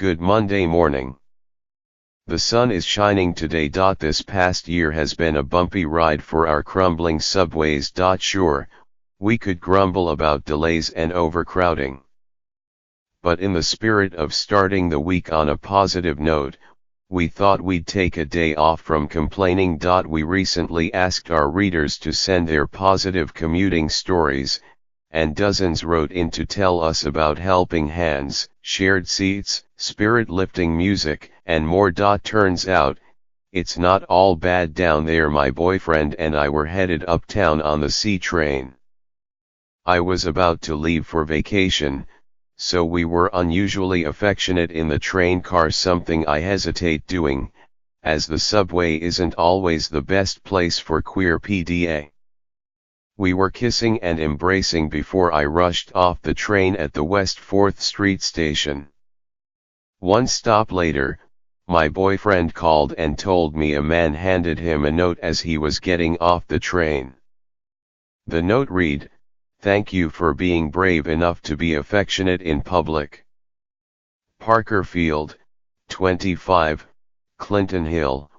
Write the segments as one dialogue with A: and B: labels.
A: Good Monday morning. The sun is shining today. This past year has been a bumpy ride for our crumbling subways. Sure, we could grumble about delays and overcrowding. But in the spirit of starting the week on a positive note, we thought we'd take a day off from complaining. We recently asked our readers to send their positive commuting stories, and dozens wrote in to tell us about helping hands, shared seats, spirit-lifting music, and more. Turns out, it's not all bad down there. My boyfriend and I were headed uptown on the C train. I was about to leave for vacation, so we were unusually affectionate in the train car, something I hesitate doing, as the subway isn't always the best place for queer PDA. We were kissing and embracing before I rushed off the train at the West 4th Street station. One stop later, my boyfriend called and told me a man handed him a note as he was getting off the train. The note read, "Thank you for being brave enough to be affectionate in public. Parker Field, 25, Clinton Hill,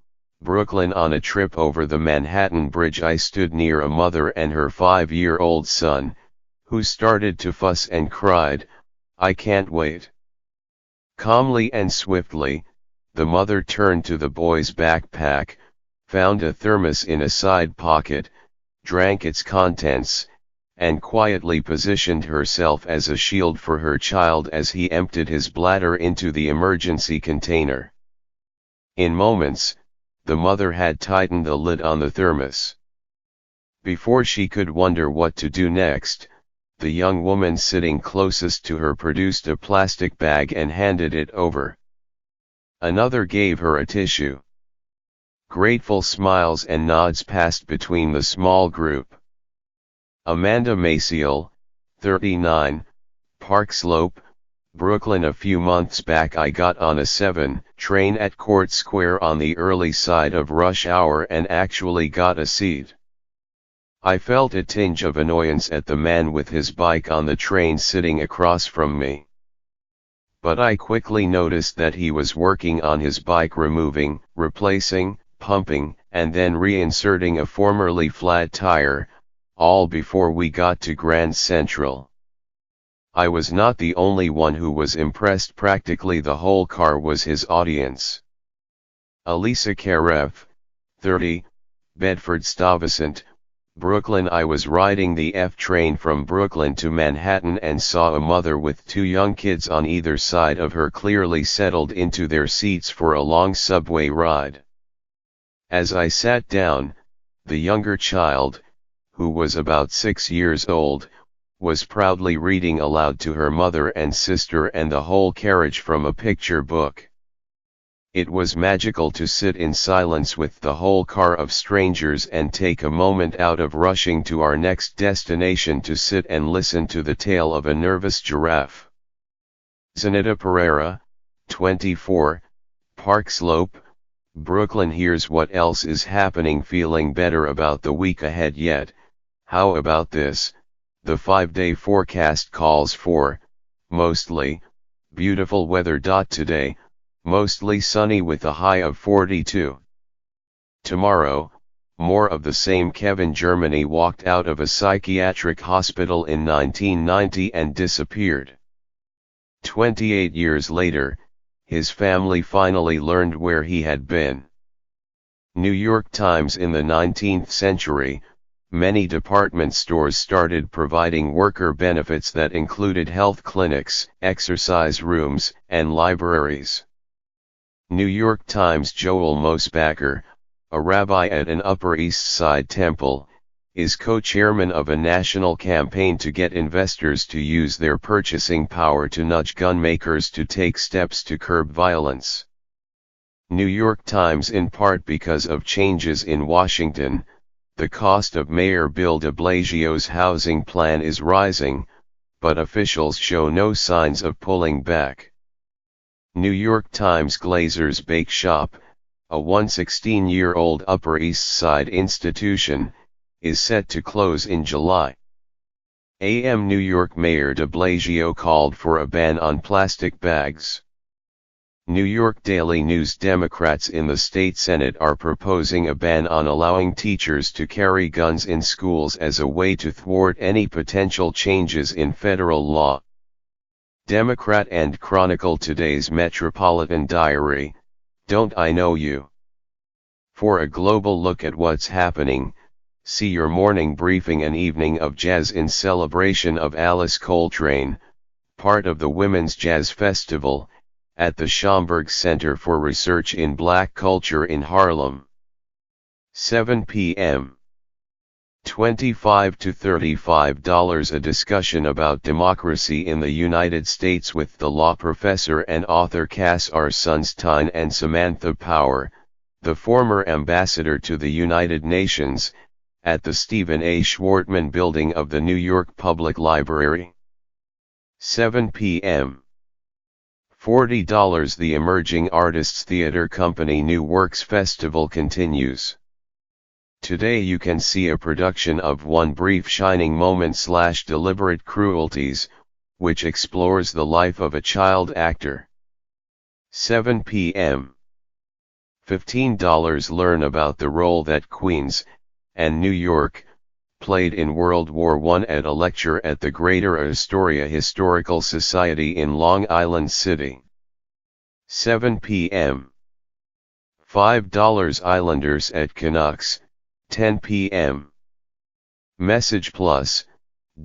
A: Brooklyn. On a trip over the Manhattan Bridge, I stood near a mother and her 5-year-old son, who started to fuss and cried, 'I can't wait.' Calmly and swiftly, the mother turned to the boy's backpack, found a thermos in a side pocket, drank its contents, and quietly positioned herself as a shield for her child as he emptied his bladder into the emergency container. In moments, the mother had tightened the lid on the thermos. Before she could wonder what to do next, the young woman sitting closest to her produced a plastic bag and handed it over. Another gave her a tissue. Grateful smiles and nods passed between the small group. Amanda Maciel, 39, Park Slope, Brooklyn. A few months back I got on a 7 train at Court Square on the early side of rush hour and actually got a seat. I felt a tinge of annoyance at the man with his bike on the train sitting across from me. But I quickly noticed that he was working on his bike, removing, replacing, pumping, and then reinserting a formerly flat tire, all before we got to Grand Central. I was not the only one who was impressed. Practically the whole car was his audience. Elisa Karev, 30, Bedford-Stuyvesant, Brooklyn. I was riding the F train from Brooklyn to Manhattan and saw a mother with 2 young kids on either side of her, clearly settled into their seats for a long subway ride. As I sat down, the younger child, who was about 6 years old, was proudly reading aloud to her mother and sister and the whole carriage from a picture book. It was magical to sit in silence with the whole car of strangers and take a moment out of rushing to our next destination to sit and listen to the tale of a nervous giraffe. Zanita Pereira, 24, Park Slope, Brooklyn. Here's what else is happening. Feeling better about the week ahead yet? How about this? The 5-day forecast calls for, mostly, beautiful weather. Today, mostly sunny with a high of 42. Tomorrow, more of the same. Kevin Germany walked out of a psychiatric hospital in 1990 and disappeared. 28 years later, his family finally learned where he had been. New York Times. In the 19th century, many department stores started providing worker benefits that included health clinics, exercise rooms, and libraries. New York Times. Joel Mosbacher, a rabbi at an Upper East Side temple, is co-chairman of a national campaign to get investors to use their purchasing power to nudge gun makers to take steps to curb violence. New York Times. In part because of changes in Washington, the cost of Mayor Bill de Blasio's housing plan is rising, but officials show no signs of pulling back. New York Times. Glazer's Bake Shop, a 116-year-old Upper East Side institution, is set to close in July. New York Mayor de Blasio called for a ban on plastic bags. New York Daily News: Democrats in the state Senate are proposing a ban on allowing teachers to carry guns in schools as a way to thwart any potential changes in federal law. Democrat and Chronicle today's Metropolitan Diary, Don't I Know You? For a global look at what's happening, see your morning briefing. An evening of jazz in celebration of Alice Coltrane, part of the Women's Jazz Festival, at the Schomburg Center for Research in Black Culture in Harlem. 7 p.m. $25 to $35. A discussion about democracy in the United States with the law professor and author Cass R. Sunstein and Samantha Power, the former ambassador to the United Nations, at the Stephen A. Schwartman Building of the New York Public Library. 7 p.m. $40. The Emerging Artists Theater Company New Works Festival continues. Today you can see a production of One Brief Shining Moment / Deliberate Cruelties, which explores the life of a child actor. 7 p.m. $15. Learn about the role that Queens, and New York, played in World War I at a lecture at the Greater Astoria Historical Society in Long Island City. 7 p.m. $5. Islanders at Canucks, 10 p.m. Message Plus,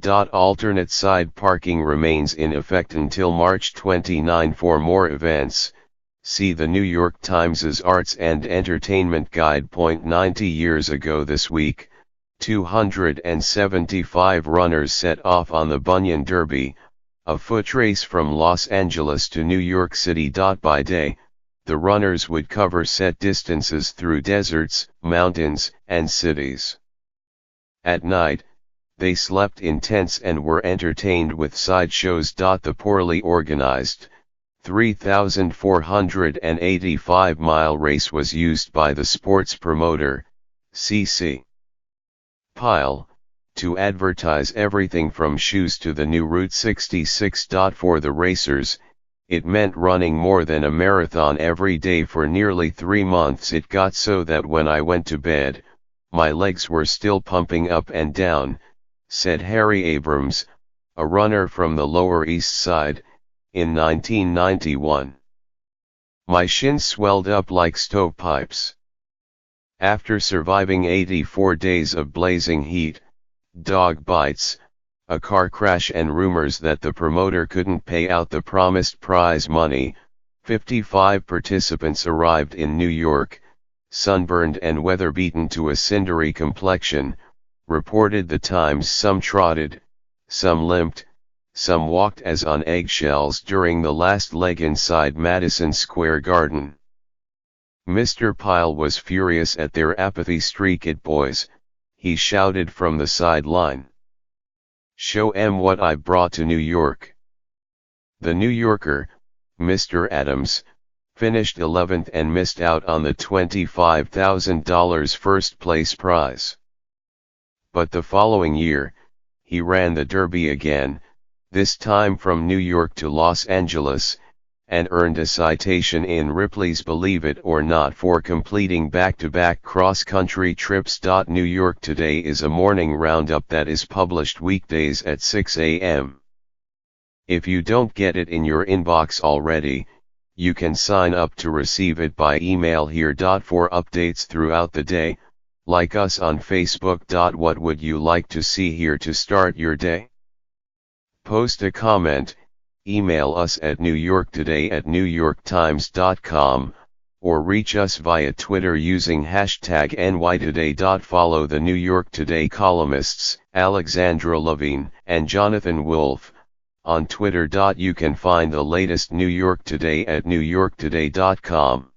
A: alternate side parking remains in effect until March 29. For more events, see the New York Times's Arts and Entertainment Guide. 90 years ago this week, 275 runners set off on the Bunyan Derby, a foot race from Los Angeles to New York City. By day, the runners would cover set distances through deserts, mountains, and cities. At night, they slept in tents and were entertained with sideshows. The poorly organized, 3,485-mile race was used by the sports promoter, C.C. Pyle, to advertise everything from shoes to the new Route 66. For the racers, it meant running more than a marathon every day for nearly 3 months. It got so that when I went to bed, my legs were still pumping up and down, said Harry Abrams, a runner from the Lower East Side, in 1991. My shins swelled up like stovepipes. After surviving 84 days of blazing heat, dog bites, a car crash and rumors that the promoter couldn't pay out the promised prize money, 55 participants arrived in New York, sunburned and weather-beaten to a cindery complexion, reported the Times. Some trotted, some limped, some walked as on eggshells during the last leg inside Madison Square Garden. Mr. Pyle was furious at their apathy. "Streak it, boys," he shouted from the sideline. "Show 'em what I brought to New York." The New Yorker, Mr. Adams, finished 11th and missed out on the $25,000 first-place prize. But the following year, he ran the Derby again, this time from New York to Los Angeles, and earned a citation in Ripley's Believe It or Not for completing back-to-back cross-country trips. New York Today is a morning roundup that is published weekdays at 6 a.m. If you don't get it in your inbox already, you can sign up to receive it by email here. For updates throughout the day, like us on Facebook. What would you like to see here to start your day? Post a comment. Email us at newyorktoday@newyorktimes.com, or reach us via Twitter using hashtag NYToday. Follow the New York Today columnists, Alexandra Levine and Jonathan Wolfe, on Twitter. You can find the latest New York Today at newyorktoday.com.